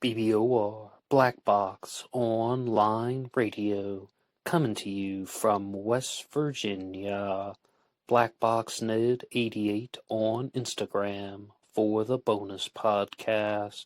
BBOR Black Box Online Radio, coming to you from West Virginia. BlackBoxNed88 on Instagram for the bonus podcast.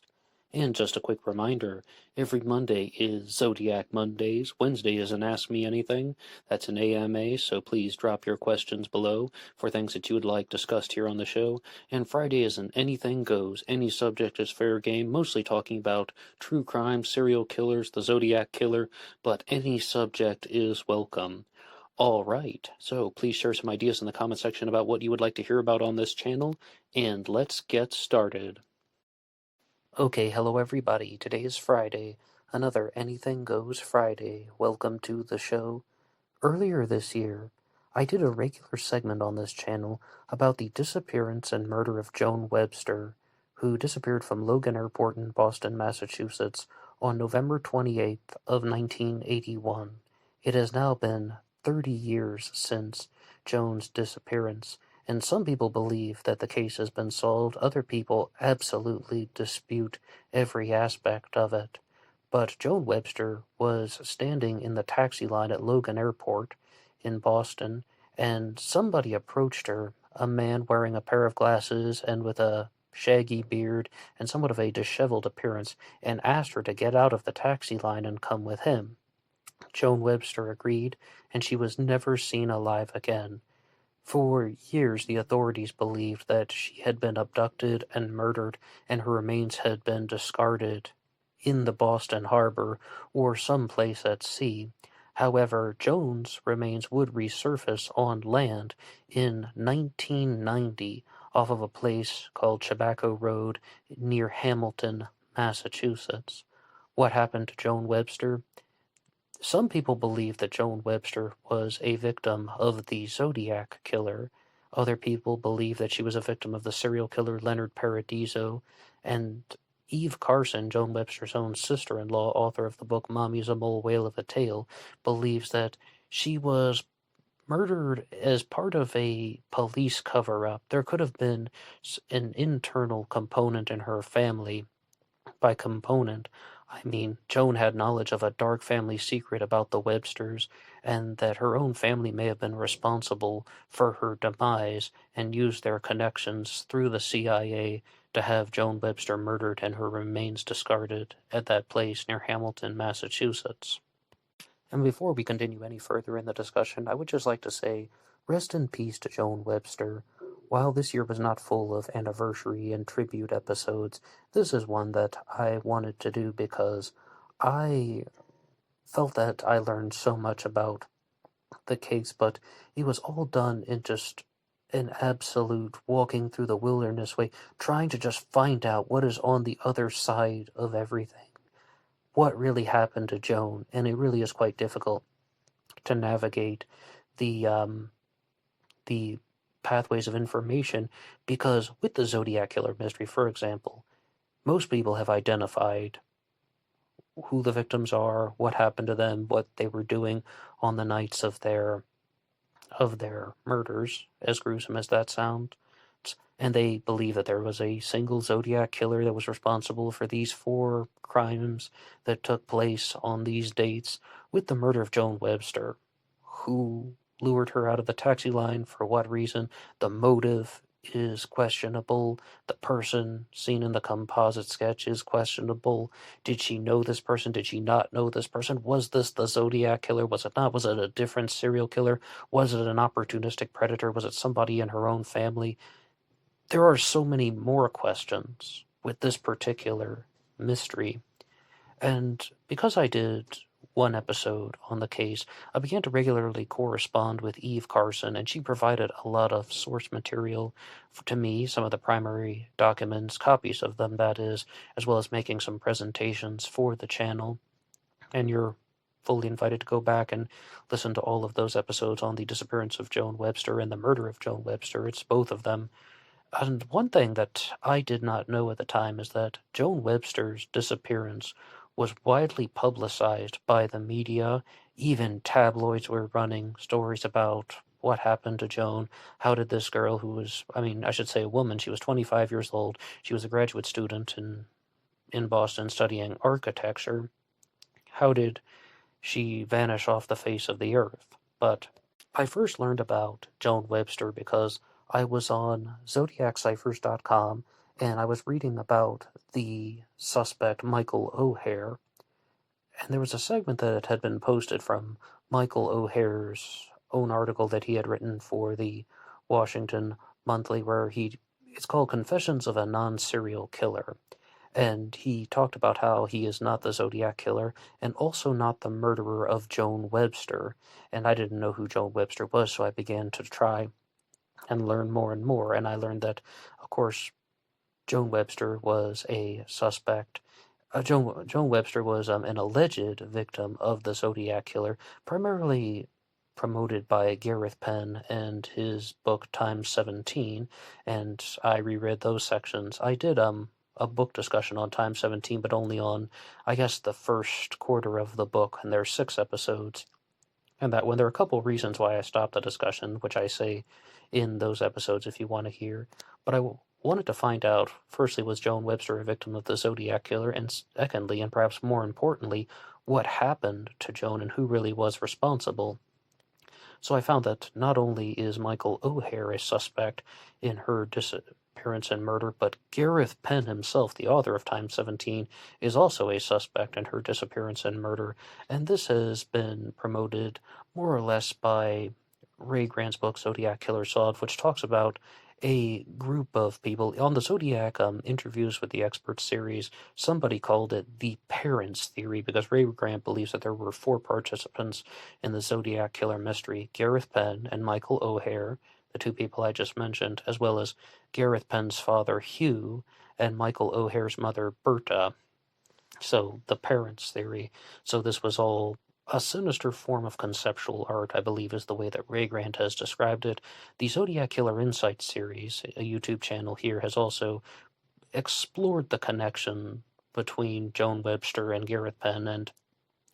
And just a quick reminder, every Monday is Zodiac Mondays. Wednesday is an Ask Me Anything. That's an AMA, so please drop your questions below for things that you would like discussed here on the show. And Friday is an Anything Goes. Any subject is fair game, mostly talking about true crime, serial killers, the Zodiac Killer, but any subject is welcome. All right, so please share some ideas in the comment section about what you would like to hear about on this channel, and let's get started. Okay, hello everybody. Today is Friday, another Anything Goes Friday. Welcome to the show. Earlier this year, I did a regular segment on this channel about the disappearance and murder of Joan Webster, who disappeared from Logan Airport in Boston, Massachusetts on November 28th of 1981. It has now been 30 years since Joan's disappearance, and some people believe that the case has been solved. Other people absolutely dispute every aspect of it. But Joan Webster was standing in the taxi line at Logan Airport in Boston, and somebody approached her, a man wearing a pair of glasses and with a shaggy beard and somewhat of a disheveled appearance, and asked her to get out of the taxi line and come with him. Joan Webster agreed, and she was never seen alive again. For years, the authorities believed that she had been abducted and murdered, and her remains had been discarded in the Boston harbor or someplace at sea. However, Joan's remains would resurface on land in 1990 off of a place called Tobacco Road near Hamilton, Massachusetts. What happened to Joan Webster? Some people believe that Joan Webster was a victim of the Zodiac Killer. Other people believe that she was a victim of the serial killer Leonard Paradiso. And Eve Carson, Joan Webster's own sister-in-law, author of the book Mommy's a Mole, Whale of a Tale, believes that she was murdered as part of a police cover-up. There could have been an internal component in her family. By component, I mean Joan had knowledge of a dark family secret about the Websters, and that her own family may have been responsible for her demise and used their connections through the CIA to have Joan Webster murdered and her remains discarded at that place near Hamilton, Massachusetts. And before we continue any further in the discussion, I would just like to say, rest in peace to Joan Webster. While this year was not full of anniversary and tribute episodes, this is one that I wanted to do because I felt that I learned so much about the case, but it was all done in just an absolute walking through the wilderness way, trying to just find out what is on the other side of everything. What really happened to Joan, and it really is quite difficult to navigate the pathways of information, because with the Zodiac Killer mystery, for example, most people have identified who the victims are, what happened to them, what they were doing on the nights of their murders, as gruesome as that sounds. And they believe that there was a single Zodiac Killer that was responsible for these 4 crimes that took place on these dates, with the murder of Joan Webster. Who lured her out of the taxi line, for what reason? The motive is questionable. The person seen in the composite sketch is questionable. Did she know this person? Did she not know this person? Was this the Zodiac Killer? Was it not? Was it a different serial killer? Was it an opportunistic predator? Was it somebody in her own family? There are so many more questions with this particular mystery. And because I did one episode on the case, I began to regularly correspond with Eve Carson, and she provided a lot of source material to me, some of the primary documents, copies of them, that is, as well as making some presentations for the channel. And you're fully invited to go back and listen to all of those episodes on the disappearance of Joan Webster and the murder of Joan Webster. It's both of them. And one thing that I did not know at the time is that Joan Webster's disappearance was widely publicized by the media. Even tabloids were running stories about what happened to Joan. How did this girl, who was, I should say a woman, she was 25 years old, she was a graduate student in in Boston studying architecture. How did she vanish off the face of the earth? But I first learned about Joan Webster because I was on ZodiacCiphers.com and I was reading about the suspect Michael O'Hare, and there was a segment that had been posted from Michael O'Hare's own article that he had written for the Washington Monthly, where it's called Confessions of a Non-Serial Killer. And he talked about how he is not the Zodiac Killer and also not the murderer of Joan Webster. And I didn't know who Joan Webster was, so I began to try and learn more and more. And I learned that, of course, Joan Webster was a suspect. Joan Webster was an alleged victim of the Zodiac Killer, primarily promoted by Gareth Penn and his book Times 17, and I reread those sections. I did a book discussion on Times 17, but only on, I guess, the first quarter of the book, and there's 6 episodes. And that when there are a couple of reasons why I stopped the discussion, which I say in those episodes if you want to hear. But I wanted to find out, firstly, was Joan Webster a victim of the Zodiac Killer? And secondly, and perhaps more importantly, what happened to Joan and who really was responsible? So I found that not only is Michael O'Hare a suspect in her disappearance and murder, but Gareth Penn himself, the author of Time 17, is also a suspect in her disappearance and murder. And this has been promoted more or less by Ray Grant's book, Zodiac Killer Solved, which talks about a group of people. On the Zodiac Interviews with the Experts series, somebody called it the parents theory because Ray Grant believes that there were 4 participants in the Zodiac Killer mystery: Gareth Penn and Michael O'Hare, the 2 people I just mentioned, as well as Gareth Penn's father, Hugh, and Michael O'Hare's mother, Berta. So, the parents theory. So this was all a sinister form of conceptual art, I believe is the way that Ray Grant has described it. The Zodiac Killer Insights series, a YouTube channel here, has also explored the connection between Joan Webster and Gareth Penn, and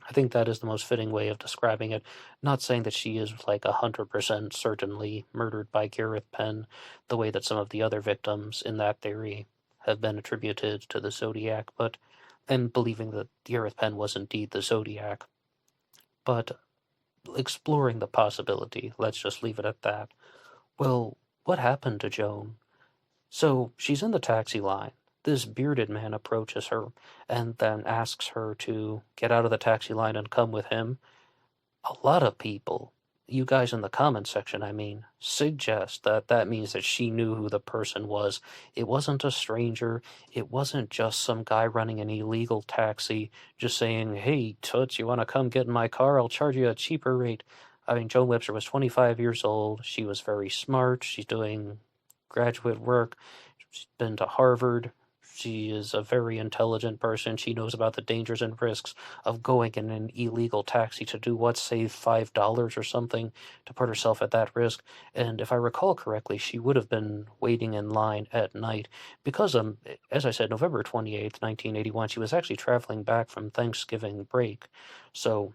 I think that is the most fitting way of describing it. Not saying that she is like 100% certainly murdered by Gareth Penn, the way that some of the other victims in that theory have been attributed to the Zodiac, and believing that Gareth Penn was indeed the Zodiac. But exploring the possibility, let's just leave it at that. Well, what happened to Joan? So she's in the taxi line. This bearded man approaches her and then asks her to get out of the taxi line and come with him. A lot of people, you guys in the comment section, I mean, suggest that that means that she knew who the person was. It wasn't a stranger. It wasn't just some guy running an illegal taxi just saying, "Hey, Toots, you want to come get in my car? I'll charge you a cheaper rate." I mean, Joan Webster was 25 years old. She was very smart. She's doing graduate work. She's been to Harvard. She is a very intelligent person. She knows about the dangers and risks of going in an illegal taxi to do what, save $5 or something, to put herself at that risk. And if I recall correctly, she would have been waiting in line at night because, as I said, November 28th, 1981, she was actually traveling back from Thanksgiving break. So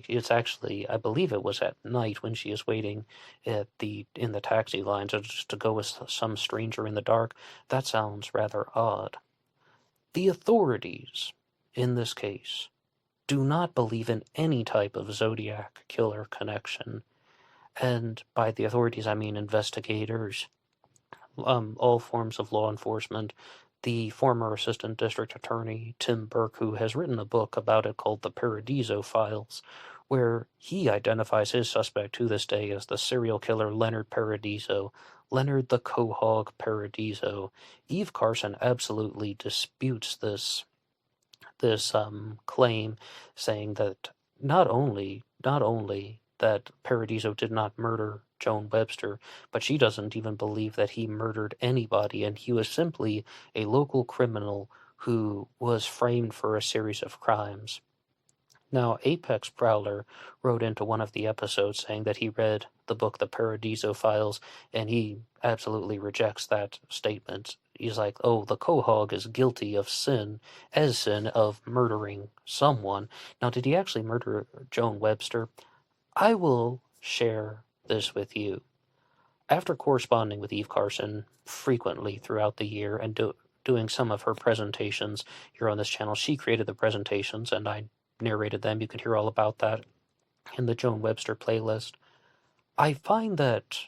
it's actually, I believe it was at night when she is waiting in the taxi line to go with some stranger in the dark. That sounds rather odd. The authorities, in this case, do not believe in any type of Zodiac killer connection. And by the authorities, I mean investigators, all forms of law enforcement. The former assistant district attorney, Tim Burke, who has written a book about it called The Paradiso Files, where he identifies his suspect to this day as the serial killer Leonard Paradiso, Leonard the Quahog Paradiso. Eve Carson absolutely disputes this claim, saying that not only that Paradiso did not murder Joan Webster, but she doesn't even believe that he murdered anybody, and he was simply a local criminal who was framed for a series of crimes. Now, Apex Prowler wrote into one of the episodes saying that he read the book The Paradiso Files, and he absolutely rejects that statement. He's like, oh, the Quahog is guilty of sin of murdering someone. Now, did he actually murder Joan Webster? I will share this with you. After corresponding with Eve Carson frequently throughout the year and doing some of her presentations here on this channel. She created the presentations, and I narrated them. You can hear all about that in the Joan Webster playlist. I find that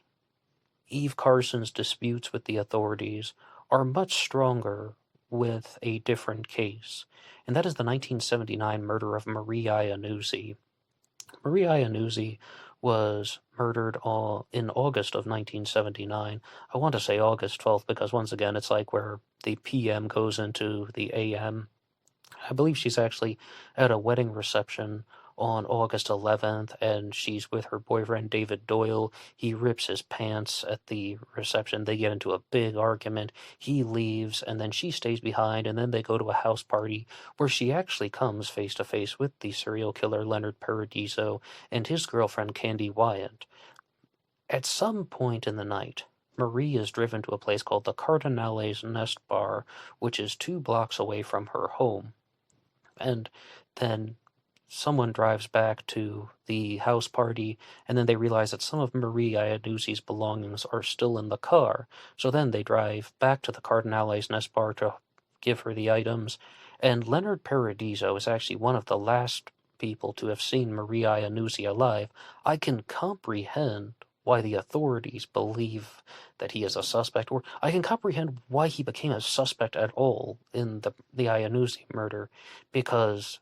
Eve Carson's disputes with the authorities are much stronger with a different case, and that is the 1979 murder of Marie Iannuzzi. Marie Iannuzzi was murdered in August of 1979. I want to say August 12th because, once again, it's like where the PM goes into the AM. I believe she's actually at a wedding reception on August 11th, and she's with her boyfriend, David Doyle. He rips his pants at the reception. They get into a big argument. He leaves, and then she stays behind, and then they go to a house party where she actually comes face to face with the serial killer Leonard Paradiso and his girlfriend, Candy Wyatt. At some point in the night, Marie is driven to a place called the Cardinale's Nest Bar, which is 2 blocks away from her home. And then someone drives back to the house party, and then they realize that some of Marie Iannuzzi's belongings are still in the car. So then they drive back to the Cardinale's Nest Bar to give her the items. And Leonard Paradiso is actually one of the last people to have seen Marie Iannuzzi alive. I can comprehend why the authorities believe that he is a suspect, or I can comprehend why he became a suspect at all in the Iannuzzi murder, because,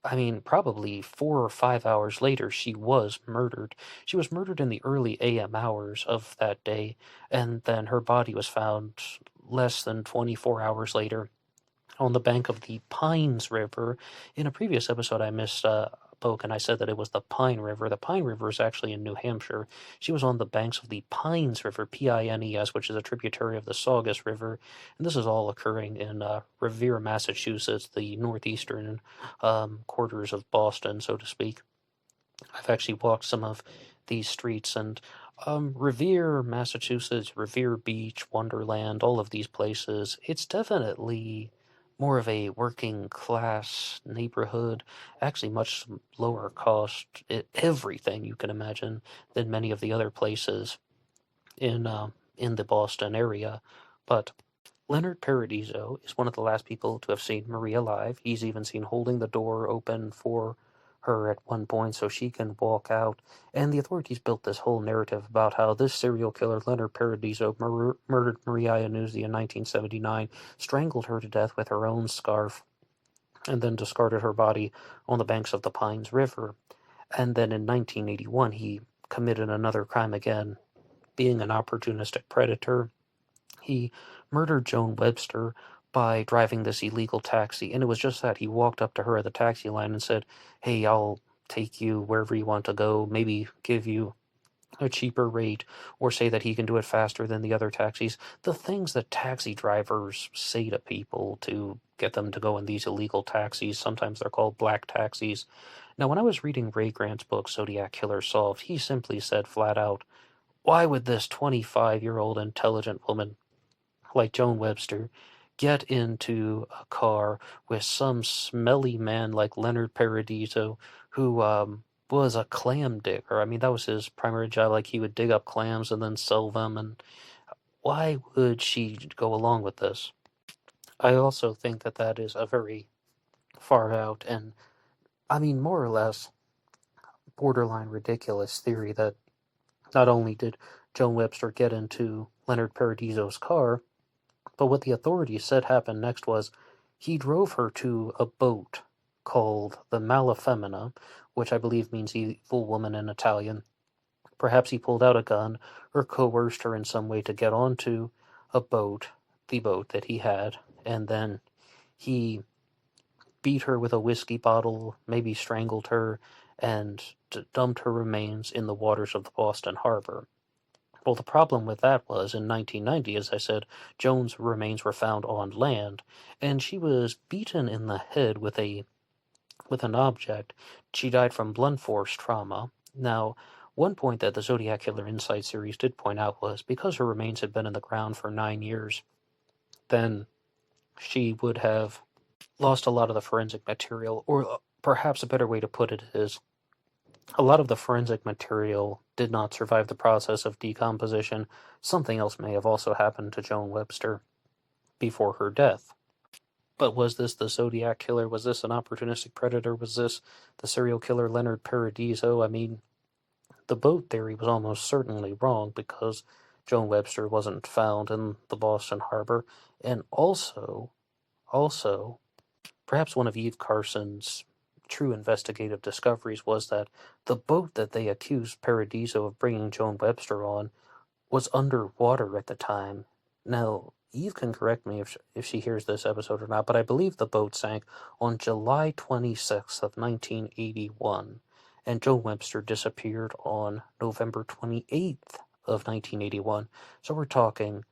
I mean, probably 4 or 5 hours later, she was murdered. She was murdered in the early AM hours of that day, and then her body was found less than 24 hours later on the bank of the Pines River. In a previous episode, I misspoke, and I said that it was the Pine River. The Pine River is actually in New Hampshire. She was on the banks of the Pines River, Pines, which is a tributary of the Saugus River, and this is all occurring in Revere, Massachusetts, the northeastern quarters of Boston, so to speak. I've actually walked some of these streets, and Revere, Massachusetts, Revere Beach, Wonderland, all of these places, it's definitely more of a working class neighborhood, actually much lower cost, everything you can imagine, than many of the other places in the Boston area. But Leonard Paradiso is one of the last people to have seen Marie alive. He's even seen holding the door open for her at one point so she can walk out. And the authorities built this whole narrative about how this serial killer, Leonard Paradiso, murdered Marie Iannuzzi in 1979, strangled her to death with her own scarf, and then discarded her body on the banks of the Pines River. And then in 1981, he committed another crime again, being an opportunistic predator. He murdered Joan Webster by driving this illegal taxi, and it was just that. He walked up to her at the taxi line and said, "Hey, I'll take you wherever you want to go, maybe give you a cheaper rate, or say that he can do it faster than the other taxis." The things that taxi drivers say to people to get them to go in these illegal taxis, sometimes they're called black taxis. Now, when I was reading Ray Grant's book, Zodiac Killer Solved, he simply said flat out, why would this 25-year-old intelligent woman like Joan Webster get into a car with some smelly man like Leonard Paradiso, who was a clam digger? I mean, that was his primary job. Like, he would dig up clams and then sell them. And why would she go along with this? I also think that that is a very far out and, I mean, more or less borderline ridiculous theory that not only did Joan Webster get into Leonard Paradiso's car, but what the authorities said happened next was he drove her to a boat called the Malafemina, which I believe means evil woman in Italian. Perhaps he pulled out a gun or coerced her in some way to get onto a boat, the boat that he had, and then he beat her with a whiskey bottle, maybe strangled her, and dumped her remains in the waters of the Boston Harbor. Well, the problem with that was, in 1990, as I said, Joan's remains were found on land, and she was beaten in the head with an object. She died from blunt force trauma. Now, one point that the Zodiac Killer Insight series did point out was, because her remains had been in the ground for 9 years, then she would have lost a lot of the forensic material, or perhaps a better way to put it is, a lot of the forensic material did not survive the process of decomposition. Something else may have also happened to Joan Webster. before her death. But was this the Zodiac killer? Was this an opportunistic predator? Was this the serial killer Leonard Paradiso? I mean, the boat theory was almost certainly wrong because Joan Webster wasn't found in the Boston harbor. And also, perhaps one of Eve Carson's true investigative discoveries was that the boat that they accused Paradiso of bringing Joan Webster on was underwater at the time. Now, Eve can correct me if she hears this episode or not, but I believe the boat sank on July 26th of 1981, and Joan Webster disappeared on November 28th of 1981. So we're talking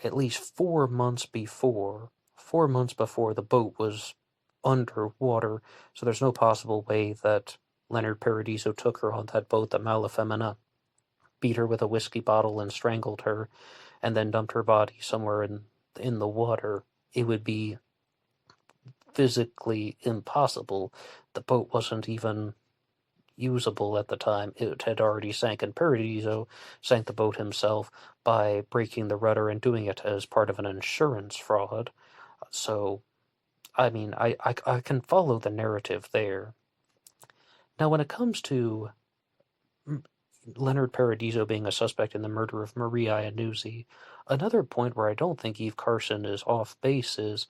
at least 4 months before the boat was underwater, so there's no possible way that Leonard Paradiso took her on that boat, the Malafemina, beat her with a whiskey bottle and strangled her, and then dumped her body somewhere in the water. It would be physically impossible. The boat wasn't even usable at the time. It had already sank, and Paradiso sank the boat himself by breaking the rudder and doing it as part of an insurance fraud. So, I mean, I can follow the narrative there. Now, when it comes to Leonard Paradiso being a suspect in the murder of Marie Iannuzzi, another point where I don't think Eve Carson is off base is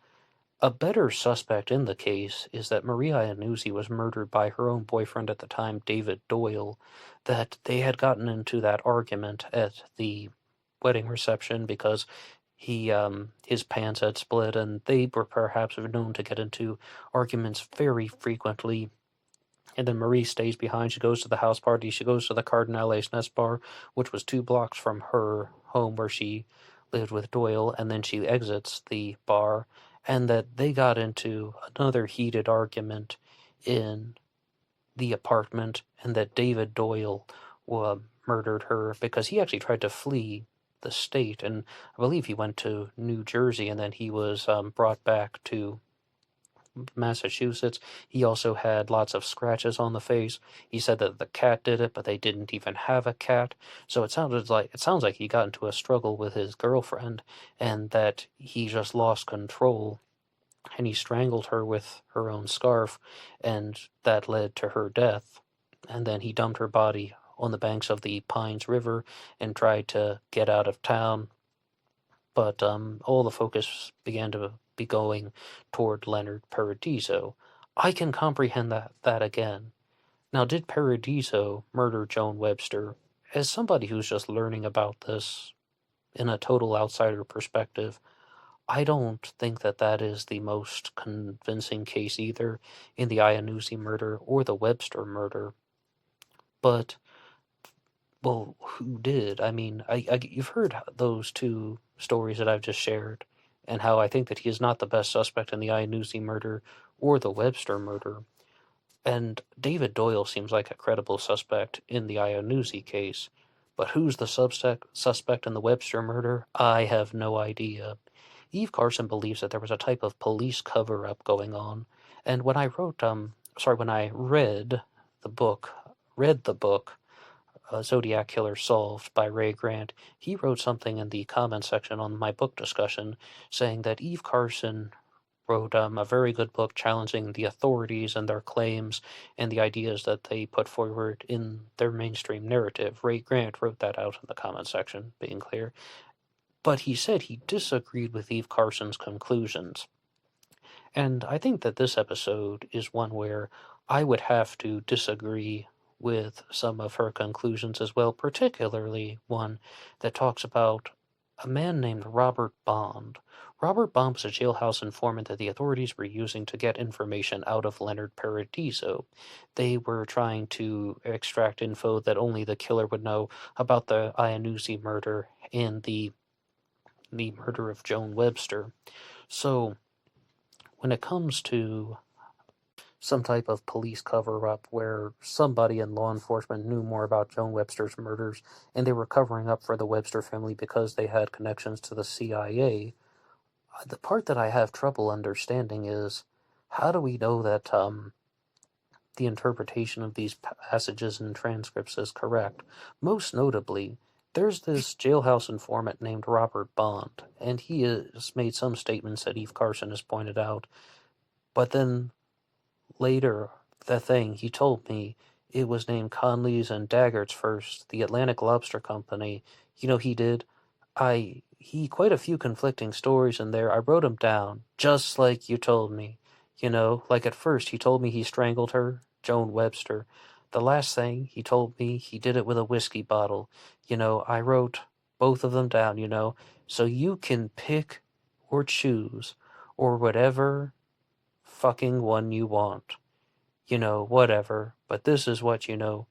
a better suspect in the case is that Marie Iannuzzi was murdered by her own boyfriend at the time, David Doyle, that they had gotten into that argument at the wedding reception because his pants had split, and they were perhaps known to get into arguments very frequently. And then Marie stays behind. She goes to the house party. She goes to the Cardinale's Nest Bar, which was 2 blocks from her home where she lived with Doyle, and then she exits the bar, and that they got into another heated argument in the apartment, and that David Doyle murdered her because he actually tried to flee the state, and I believe he went to New Jersey, and then he was brought back to Massachusetts. He also had lots of scratches on the face. He said that the cat did it, but they didn't even have a cat. So it sounds like he got into a struggle with his girlfriend, and that he just lost control, and he strangled her with her own scarf, and that led to her death. And then he dumped her body on the banks of the Pines River and tried to get out of town. But all the focus began to be going toward Leonard Paradiso. I can comprehend that again. Now, did Paradiso murder Joan Webster? As somebody who's just learning about this in a total outsider perspective, I don't think that is the most convincing case either in the Iannuzzi murder or the Webster murder. But, well, who did? I mean, you've heard those 2 stories that I've just shared, and how I think that he is not the best suspect in the Iannuzzi murder or the Webster murder. And David Doyle seems like a credible suspect in the Iannuzzi case. But who's the suspect in the Webster murder? I have no idea. Eve Carson believes that there was a type of police cover-up going on. And when I read the book, Zodiac Killer Solved by Ray Grant, he wrote something in the comment section on my book discussion saying that Eve Carson wrote a very good book challenging the authorities and their claims and the ideas that they put forward in their mainstream narrative. Ray Grant wrote that out in the comment section, being clear. But he said he disagreed with Eve Carson's conclusions. And I think that this episode is one where I would have to disagree with some of her conclusions as well, particularly one that talks about a man named Robert Bond. Robert Bond was a jailhouse informant that the authorities were using to get information out of Leonard Paradiso. They were trying to extract info that only the killer would know about the Iannuzzi murder and the murder of Joan Webster. So, when it comes to some type of police cover-up where somebody in law enforcement knew more about Joan Webster's murders and they were covering up for the Webster family because they had connections to the CIA, the part that I have trouble understanding is, how do we know that the interpretation of these passages and transcripts is correct? Most notably, There's this jailhouse informant named Robert Bond, and he has made some statements that Eve Carson has pointed out, but then later, he told me it was named Conley's and Daggert's first, the Atlantic Lobster Company. He did. He quite a few conflicting stories in there. I wrote 'em down, just like you told me. Like at first he told me he strangled her, Joan Webster. The last thing he told me he did it with a whiskey bottle. I wrote both of them down, so you can pick or choose or whatever fucking one you want. Whatever, but this is what you know.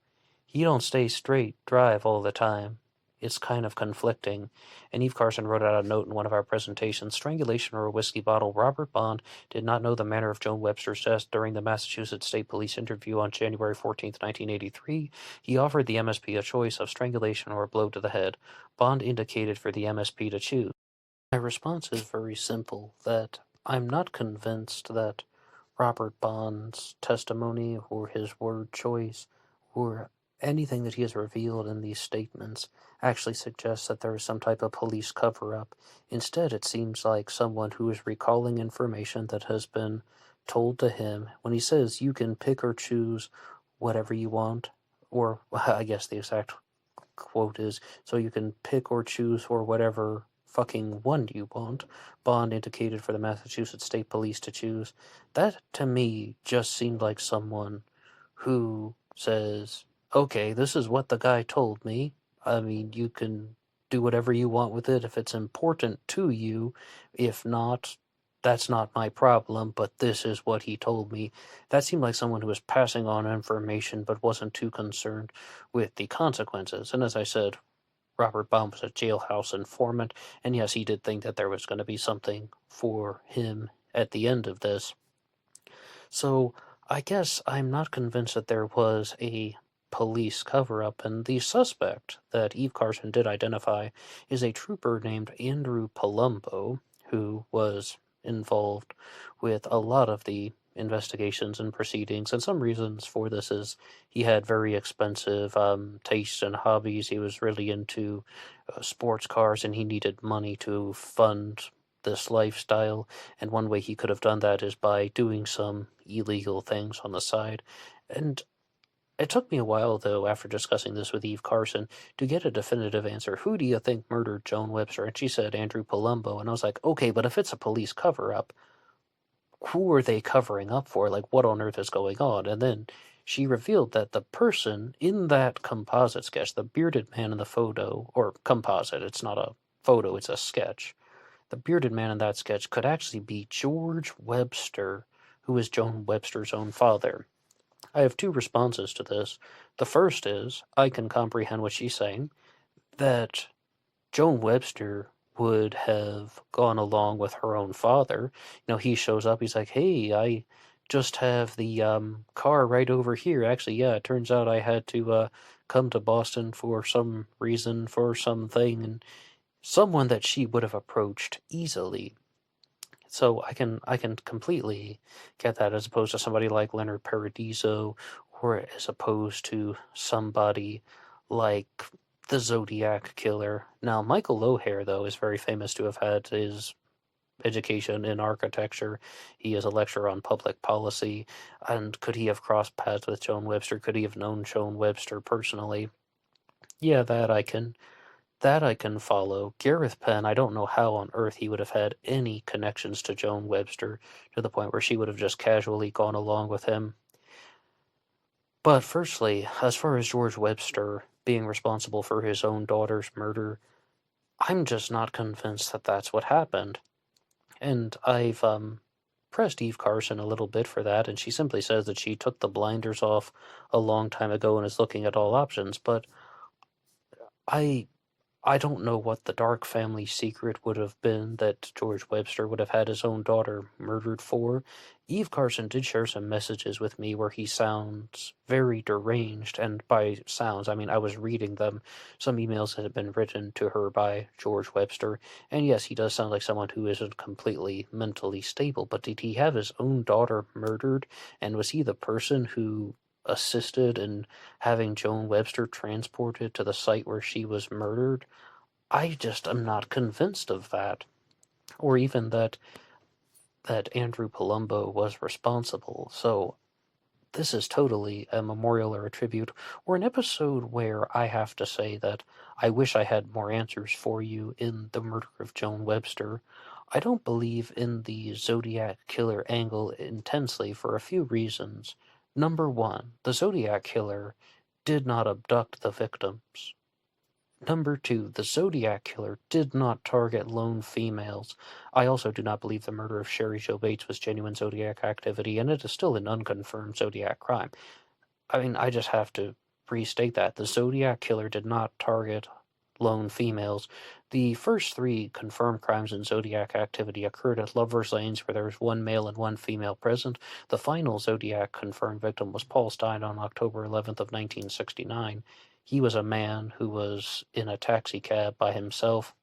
You don't stay straight drive all the time. It's kind of conflicting. And Eve Carson wrote out a note in one of our presentations. Strangulation or a whiskey bottle. Robert Bond did not know the manner of Joan Webster's death during the Massachusetts State Police interview on January 14th, 1983. He offered the MSP a choice of strangulation or a blow to the head. Bond indicated for the MSP to choose. My response is very simple, that I'm not convinced that Robert Bond's testimony or his word choice or anything that he has revealed in these statements actually suggests that there is some type of police cover-up. Instead, it seems like someone who is recalling information that has been told to him. When he says you can pick or choose whatever you want, or I guess the exact quote is, so you can pick or choose or whatever fucking one you want, Bond indicated for the Massachusetts State Police to choose. That, to me, just seemed like someone who says, okay, this is what the guy told me. I mean, you can do whatever you want with it if it's important to you. If not, that's not my problem, but this is what he told me. That seemed like someone who was passing on information but wasn't too concerned with the consequences. And as I said, Robert Baum was a jailhouse informant, and yes, he did think that there was going to be something for him at the end of this. So I guess I'm not convinced that there was a police cover-up, and the suspect that Eve Carson did identify is a trooper named Andrew Palumbo, who was involved with a lot of the investigations and proceedings, and some reasons for this is he had very expensive tastes and hobbies. He was really into sports cars, and he needed money to fund this lifestyle, and one way he could have done that is by doing some illegal things on the side. And it took me a while, though, after discussing this with Eve Carson, to get a definitive answer. Who do you think murdered Joan Webster? And she said Andrew Palumbo, and I was like, okay, but if it's a police cover-up, who are they covering up for? Like, what on earth is going on? And then she revealed that the person in that composite sketch, the bearded man in the photo, or composite, it's not a photo, it's a sketch. The bearded man in that sketch could actually be George Webster, who is Joan Webster's own father. I have two responses to this. The first is, I can comprehend what she's saying, that Joan Webster would have gone along with her own father. He shows up, he's like, hey, I just have the car right over here. Actually, yeah, it turns out I had to come to Boston for some reason, for something, and someone that she would have approached easily. So I can completely get that, as opposed to somebody like Leonard Paradiso, or as opposed to somebody like the Zodiac killer. Now, Michael O'Hare, though, is very famous to have had his education in architecture. He is a lecturer on public policy, and could he have crossed paths with Joan Webster? Could he have known Joan Webster personally? Yeah, that I can follow. Gareth Penn, I don't know how on earth he would have had any connections to Joan Webster to the point where she would have just casually gone along with him. But firstly, as far as George Webster being responsible for his own daughter's murder, I'm just not convinced that that's what happened. And I've pressed Eve Carson a little bit for that, and she simply says that she took the blinders off a long time ago and is looking at all options, but I don't know what the dark family secret would have been that George Webster would have had his own daughter murdered for. Eve Carson did share some messages with me where he sounds very deranged, and by sounds, I mean I was reading them. Some emails that had been written to her by George Webster, and yes, he does sound like someone who isn't completely mentally stable, but did he have his own daughter murdered, and was he the person who assisted in having Joan Webster transported to the site where she was murdered, I just am not convinced of that. Or even that Andrew Palumbo was responsible. So this is totally a memorial or a tribute, or an episode where I have to say that I wish I had more answers for you in the murder of Joan Webster. I don't believe in the Zodiac killer angle intensely for a few reasons. Number one, the Zodiac killer did not abduct the victims. Number two, the Zodiac killer did not target lone females. I also do not believe the murder of Sherry Jo Bates was genuine Zodiac activity, and it is still an unconfirmed Zodiac crime. I mean, I just have to restate that. The Zodiac killer did not target lone females. The first three confirmed crimes in Zodiac activity occurred at Lovers Lanes, where there was one male and one female present. The final Zodiac confirmed victim was Paul Stein on October 11th of 1969. He was a man who was in a taxi cab by himself.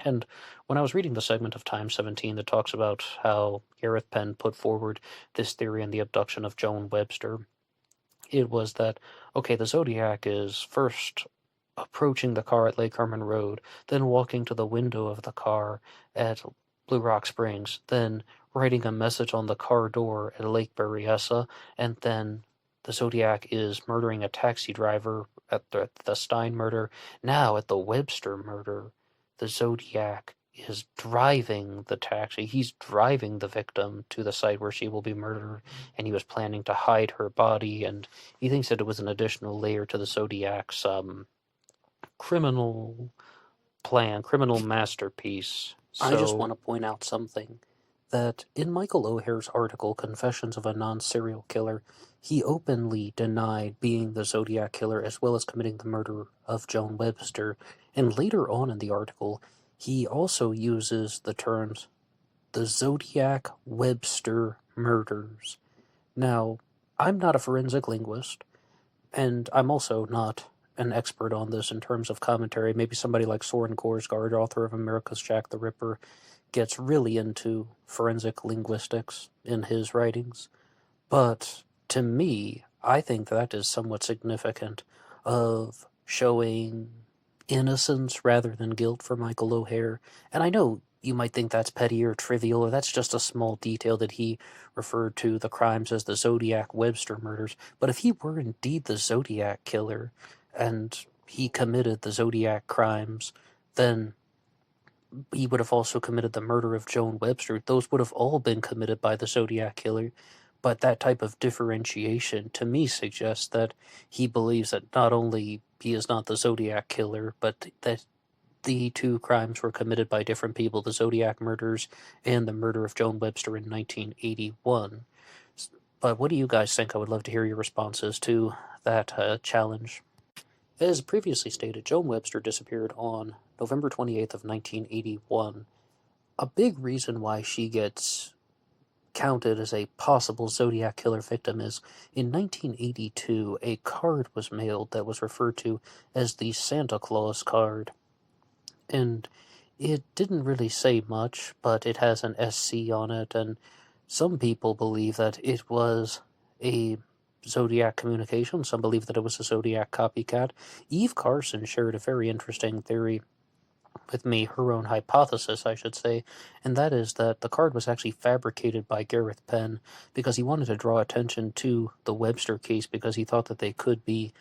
And when I was reading the segment of Time 17 that talks about how Gareth Penn put forward this theory on the abduction of Joan Webster, it was that, okay, the Zodiac is first approaching the car at Lake Herman Road, then walking to the window of the car at Blue Rock Springs, then writing a message on the car door at Lake Berryessa, and then the Zodiac is murdering a taxi driver at the Stein murder. Now at the Webster murder, the Zodiac is driving the taxi. He's driving the victim to the site where she will be murdered, and he was planning to hide her body, and he thinks that it was an additional layer to the Zodiac's criminal plan, criminal masterpiece. I just want to point out something, that in Michael O'Hare's article, Confessions of a Non-Serial Killer, he openly denied being the Zodiac killer as well as committing the murder of Joan Webster, and later on in the article, he also uses the terms the Zodiac Webster murders. Now, I'm not a forensic linguist, and I'm also not an expert on this in terms of commentary. Maybe somebody like Soren Korsgaard, author of America's Jack the Ripper, gets really into forensic linguistics in his writings. But to me, I think that is somewhat significant of showing innocence rather than guilt for Michael O'Hare. And I know you might think that's petty or trivial, or that's just a small detail that he referred to the crimes as the Zodiac Webster murders. But if he were indeed the Zodiac killer, and he committed the Zodiac crimes, then he would have also committed the murder of Joan Webster. Those would have all been committed by the Zodiac killer. But that type of differentiation, to me, suggests that he believes that not only he is not the Zodiac killer, but that the two crimes were committed by different people, the Zodiac murders and the murder of Joan Webster in 1981. But what do you guys think? I would love to hear your responses to that challenge. As previously stated, Joan Webster disappeared on November 28th of 1981. A big reason why she gets counted as a possible Zodiac killer victim is in 1982, a card was mailed that was referred to as the Santa Claus card. And it didn't really say much, but it has an SC on it, and some people believe that it was a Zodiac communication. Some believe that it was a Zodiac copycat. Eve Carson shared a very interesting theory with me, her own hypothesis, I should say, and that is that the card was actually fabricated by Gareth Penn because he wanted to draw attention to the Webster case because he thought that it could be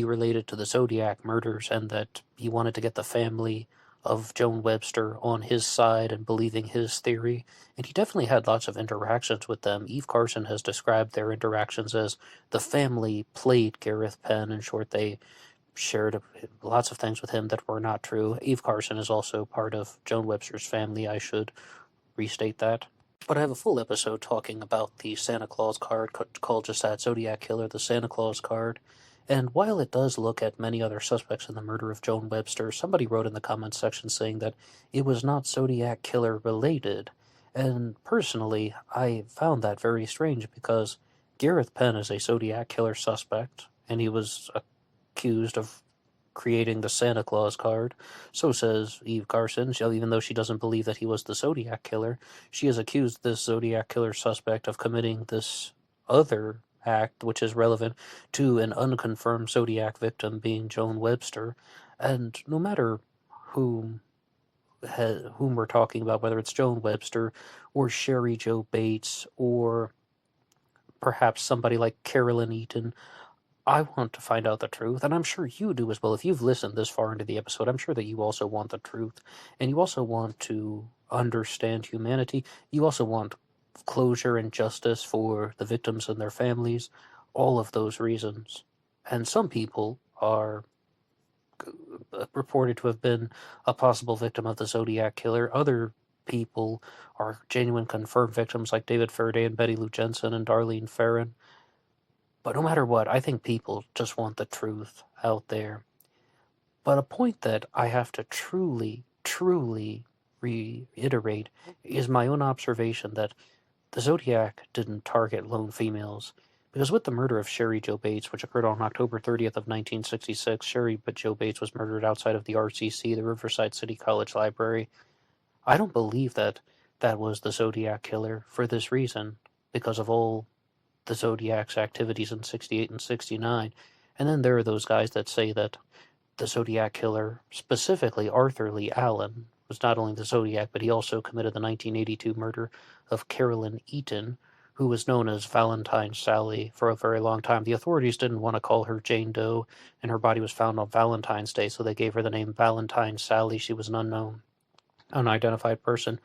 related to the Zodiac murders, and that he wanted to get the family of Joan Webster on his side and believing his theory, and he definitely had lots of interactions with them. Eve Carson has described their interactions as the family played Gareth Penn. In short, they shared lots of things with him that were not true. Eve Carson is also part of Joan Webster's family, I should restate that. But I have a full episode talking about the Santa Claus card, called just that, Zodiac Killer, the Santa Claus card. And while it does look at many other suspects in the murder of Joan Webster, somebody wrote in the comments section saying that it was not Zodiac Killer related. And personally, I found that very strange because Gareth Penn is a Zodiac Killer suspect, and he was accused of creating the Santa Claus card. So says Eve Carson. Even though she doesn't believe that he was the Zodiac Killer, she has accused this Zodiac Killer suspect of committing this other act, which is relevant to an unconfirmed Zodiac victim being Joan Webster. And no matter whom we're talking about, whether it's Joan Webster or Sherry Jo Bates or perhaps somebody like Carolyn Eaton, I want to find out the truth, and I'm sure you do as well. If you've listened this far into the episode, I'm sure that you also want the truth, and you also want to understand humanity. You also want closure and justice for the victims and their families, all of those reasons. And some people are reported to have been a possible victim of the Zodiac killer. Other people are genuine confirmed victims like David Faraday and Betty Lou Jensen and Darlene Ferrin. But no matter what, I think people just want the truth out there. But a point that I have to truly, truly reiterate is my own observation that the Zodiac didn't target lone females. Because with the murder of Sherry Jo Bates, which occurred on October 30th of 1966, Sherry Jo Bates was murdered outside of the RCC, the Riverside City College Library. I don't believe that that was the Zodiac killer for this reason, because of all the Zodiac's activities in 68 and 69. And then there are those guys that say that the Zodiac killer, specifically Arthur Lee Allen, was not only the Zodiac, but he also committed the 1982 murder of Carolyn Eaton, who was known as Valentine Sally for a very long time. The authorities didn't want to call her Jane Doe, and her body was found on Valentine's Day, so they gave her the name Valentine Sally. She was an unknown, unidentified person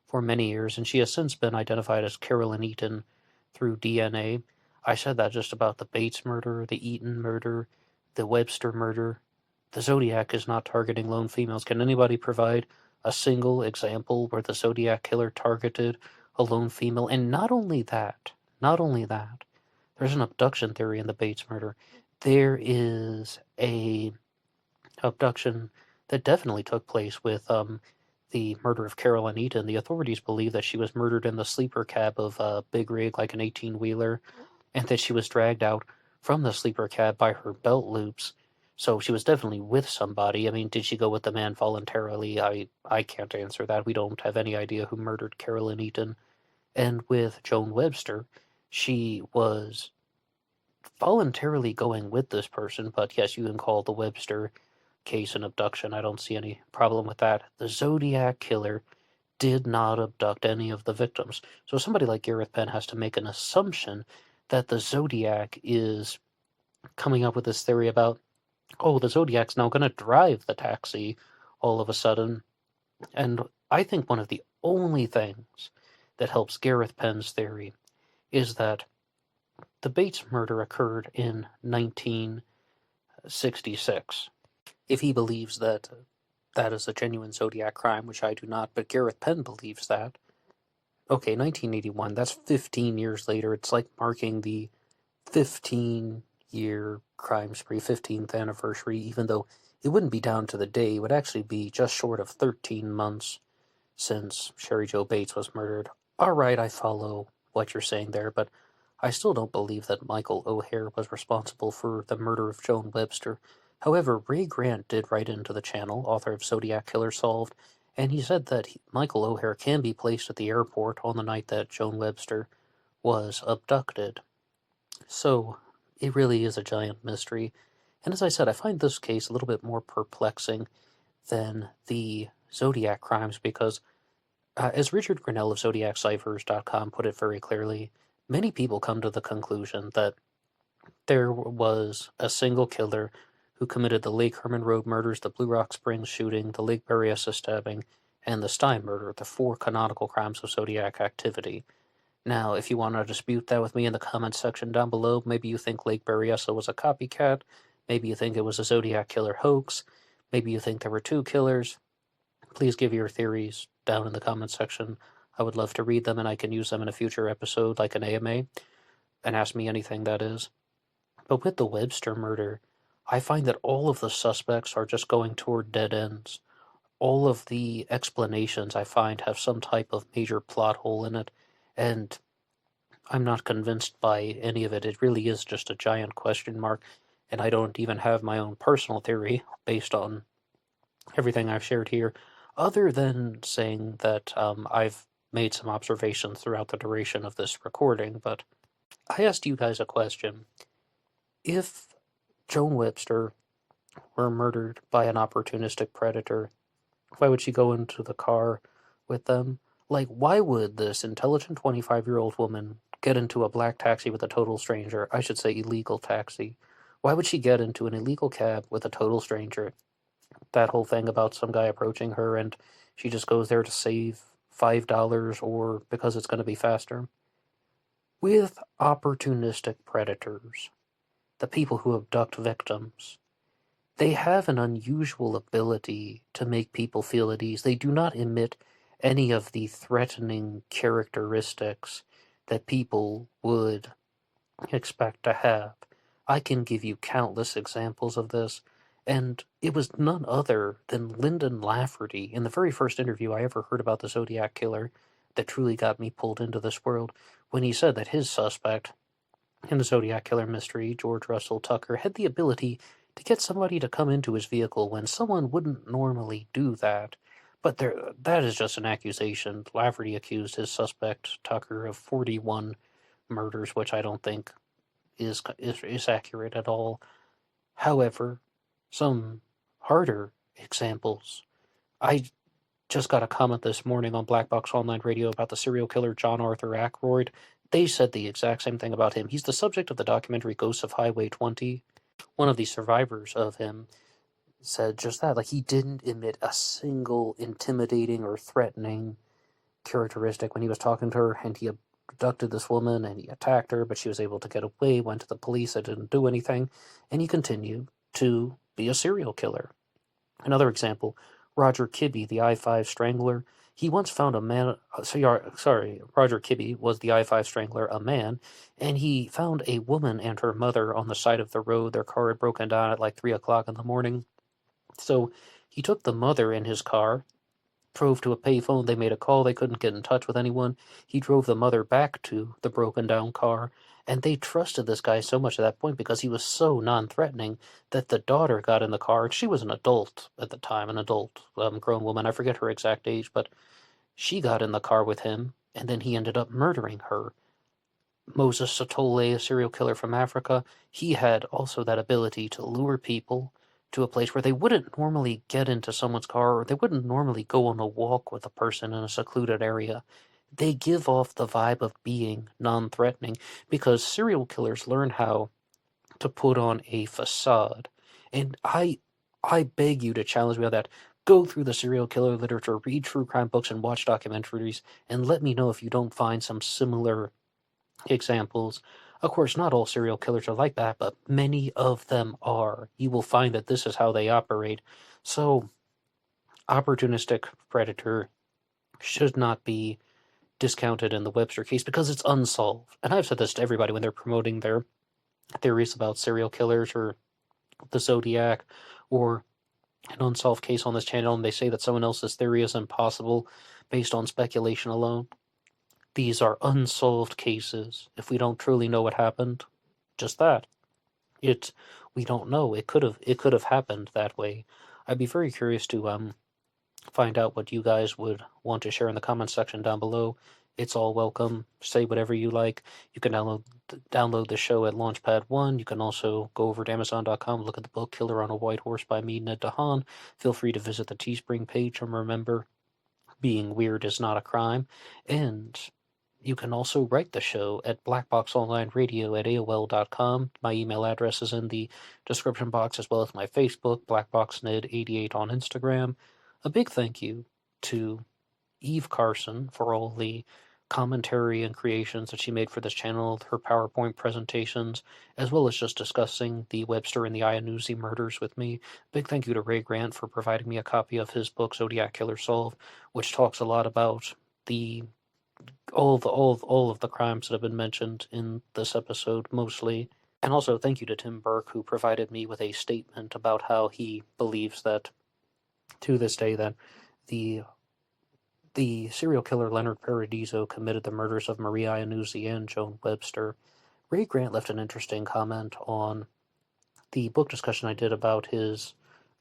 for many years, and she has since been identified as Carolyn Eaton through DNA. I said that just about the Bates murder, the Eaton murder, the Webster murder. The Zodiac is not targeting lone females. Can anybody provide a single example where the Zodiac killer targeted a lone female? And not only that, there's an abduction theory in the Bates murder. There is a abduction that definitely took place with the murder of Carolyn Eaton. The authorities believe that she was murdered in the sleeper cab of a big rig, like an 18-wheeler, and that she was dragged out from the sleeper cab by her belt loops. So she was definitely with somebody. I mean, did she go with the man voluntarily? I can't answer that. We don't have any idea who murdered Carolyn Eaton. And with Joan Webster, she was voluntarily going with this person, but yes, you can call the Webster case an abduction. I don't see any problem with that. The Zodiac killer did not abduct any of the victims. So somebody like Gareth Penn has to make an assumption that the Zodiac is coming up with this theory about, oh, the Zodiac's now going to drive the taxi all of a sudden. And I think one of the only things that helps Gareth Penn's theory is that the Bates murder occurred in 1966. If he believes that that is a genuine Zodiac crime, which I do not, but Gareth Penn believes that. Okay, 1981, that's 15 years later. It's like marking the 15-year crime spree, 15th anniversary, even though it wouldn't be down to the day. It would actually be just short of 13 months since Sherry Jo Bates was murdered. All right, I follow what you're saying there, but I still don't believe that Michael O'Hare was responsible for the murder of Joan Webster. However, Ray Grant did write into the channel, author of Zodiac Killer Solved, and he said that Michael O'Hare can be placed at the airport on the night that Joan Webster was abducted. So, it really is a giant mystery. And as I said, I find this case a little bit more perplexing than the Zodiac crimes because, as Richard Grinnell of ZodiacCiphers.com put it very clearly, many people come to the conclusion that there was a single killer who committed the Lake Herman Road murders, the Blue Rock Springs shooting, the Lake Berryessa stabbing, and the Stein murder, the 4 canonical crimes of Zodiac activity. Now, if you want to dispute that with me in the comments section down below, maybe you think Lake Berryessa was a copycat, maybe you think it was a Zodiac killer hoax, maybe you think there were 2 killers, please give your theories down in the comments section. I would love to read them, and I can use them in a future episode, like an AMA, and ask me anything, that is. But with the Webster murder, I find that all of the suspects are just going toward dead ends. All of the explanations I find have some type of major plot hole in it, and I'm not convinced by any of it. It really is just a giant question mark, and I don't even have my own personal theory based on everything I've shared here, other than saying that I've made some observations throughout the duration of this recording, but I asked you guys a question. If Joan Webster were murdered by an opportunistic predator, why would she go into the car with them? Like, why would this intelligent 25-year-old woman get into a black taxi with a total stranger? I should say illegal taxi. Why would she get into an illegal cab with a total stranger? That whole thing about some guy approaching her and she just goes there to save $5 or because it's going to be faster. With opportunistic predators, the people who abduct victims, they have an unusual ability to make people feel at ease. They do not emit any of the threatening characteristics that people would expect to have. I can give you countless examples of this, and it was none other than Lyndon Lafferty in the very first interview I ever heard about the Zodiac killer that truly got me pulled into this world, when he said that his suspect in the Zodiac killer mystery, George Russell Tucker, had the ability to get somebody to come into his vehicle when someone wouldn't normally do that. But that is just an accusation. Lafferty accused his suspect, Tucker, of 41 murders, which I don't think is accurate at all. However, some harder examples. I just got a comment this morning on Black Box Online Radio about the serial killer John Arthur Ackroyd. They said the exact same thing about him. He's the subject of the documentary Ghosts of Highway 20. One of the survivors of him said just that. Like, he didn't emit a single intimidating or threatening characteristic when he was talking to her, and he abducted this woman and he attacked her, but she was able to get away, went to the police, that didn't do anything, and he continued to be a serial killer. Another example, Roger Kibbe, the I-5 Strangler. He once found a man, Roger Kibbe was the I-5 Strangler, a man, and he found a woman and her mother on the side of the road. Their car had broken down at like 3 o'clock in the morning. So he took the mother in his car, drove to a payphone. They made a call. They couldn't get in touch with anyone. He drove the mother back to the broken down car, and they trusted this guy so much at that point because he was so non-threatening that the daughter got in the car. And she was an adult at the time, an adult grown woman. I forget her exact age, but she got in the car with him, and then he ended up murdering her. Moses Satole, a serial killer from Africa, he had also that ability to lure people to a place where they wouldn't normally get into someone's car, or they wouldn't normally go on a walk with a person in a secluded area. They give off the vibe of being non-threatening because serial killers learn how to put on a facade. And I beg you to challenge me on that. Go through the serial killer literature, read true crime books, and watch documentaries, and let me know if you don't find some similar examples. Of course, not all serial killers are like that, but many of them are. You will find that this is how they operate. So, opportunistic predator should not be discounted in the Webster case because it's unsolved. And I've said this to everybody when they're promoting their theories about serial killers or the Zodiac or an unsolved case on this channel, and they say that someone else's theory is impossible based on speculation alone. These are unsolved cases. If we don't truly know what happened, just that. We don't know. It could have happened that way. I'd be very curious to find out what you guys would want to share in the comments section down below. It's all welcome. Say whatever you like. You can download the show at LaunchPad 1. You can also go over to Amazon.com, look at the book Killer on a White Horse by me, Ned DeHaan. Feel free to visit the Teespring page, and remember, being weird is not a crime. And you can also write the show at BlackBoxOnlineRadio at AOL.com. My email address is in the description box, as well as my Facebook, BlackBoxNed88 on Instagram. A big thank you to Eve Carson for all the commentary and creations that she made for this channel, her PowerPoint presentations, as well as just discussing the Webster and the Iannuzzi murders with me. Big thank you to Ray Grant for providing me a copy of his book, Zodiac Killer Solved, which talks a lot about all of the crimes that have been mentioned in this episode, mostly. And also thank you to Tim Burke, who provided me with a statement about how he believes that, to this day, that the serial killer Leonard Paradiso committed the murders of Maria Iannuzzi and Joan Webster. Ray Grant left an interesting comment on the book discussion I did about his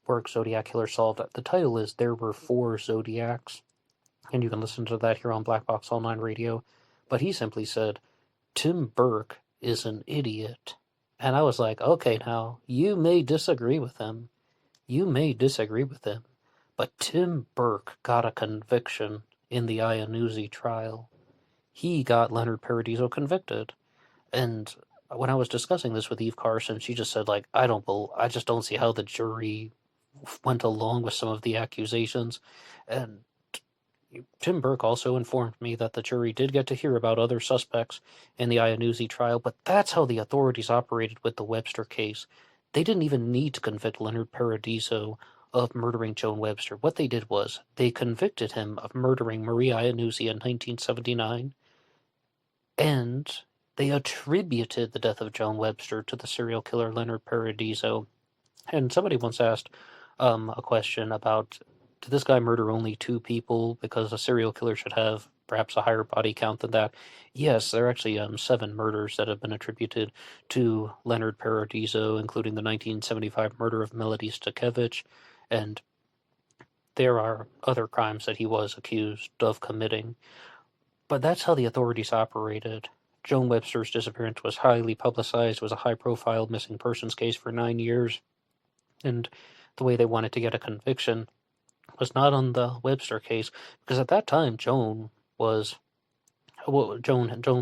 work, Zodiac Killer Solved. The title is There Were Four Zodiacs, and you can listen to that here on Black Box Online Radio. But he simply said, Tim Burke is an idiot. And I was like, okay, now, you may disagree with him. But Tim Burke got a conviction in the Iannuzzi trial. He got Leonard Paradiso convicted. And when I was discussing this with Eve Carson, she just said, like, I just don't see how the jury went along with some of the accusations. And Tim Burke also informed me that the jury did get to hear about other suspects in the Iannuzzi trial, but that's how the authorities operated with the Webster case. They didn't even need to convict Leonard Paradiso of murdering Joan Webster. What they did was they convicted him of murdering Marie Iannuzzi in 1979, and they attributed the death of Joan Webster to the serial killer Leonard Paradiso. And somebody once asked a question about, did this guy murder only 2 people because a serial killer should have perhaps a higher body count than that? Yes, there are actually 7 murders that have been attributed to Leonard Paradiso, including the 1975 murder of Melody Stakevich, and there are other crimes that he was accused of committing. But that's how the authorities operated. Joan Webster's disappearance was highly publicized. It was a high-profile missing persons case for 9 years. And the way they wanted to get a conviction was not on the Webster case, because at that time Joan's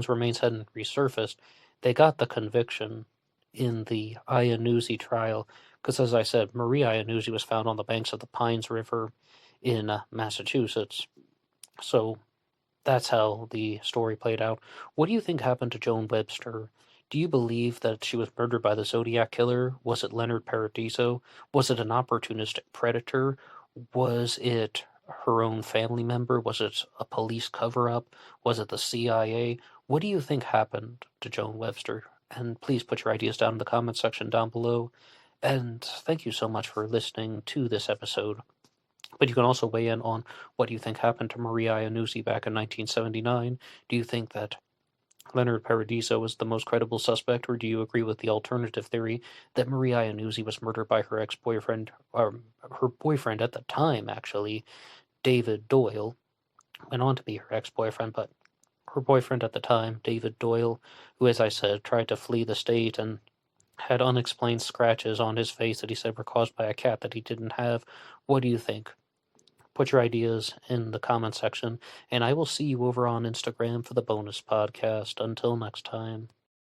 remains hadn't resurfaced. They got the conviction in the Iannuzzi trial, because as I said, Marie Iannuzzi was found on the banks of the Pines River in Massachusetts. So that's how the story played out. What do you think happened to Joan Webster? Do you believe that she was murdered by the Zodiac killer? Was it Leonard Paradiso? Was it an opportunistic predator? Was it her own family member? Was it a police cover-up? Was it the CIA? What do you think happened to Joan Webster? And please put your ideas down in the comment section down below. And thank you so much for listening to this episode. But you can also weigh in on what you think happened to Marie Iannuzzi back in 1979. Do you think that Leonard Paradiso was the most credible suspect, or do you agree with the alternative theory that Marie Iannuzzi was murdered by her ex-boyfriend, or her boyfriend at the time, actually, David Doyle, went on to be her ex-boyfriend, but her boyfriend at the time, David Doyle, who, as I said, tried to flee the state and had unexplained scratches on his face that he said were caused by a cat that he didn't have. What do you think? Put your ideas in the comment section, and I will see you over on Instagram for the bonus podcast. Until next time.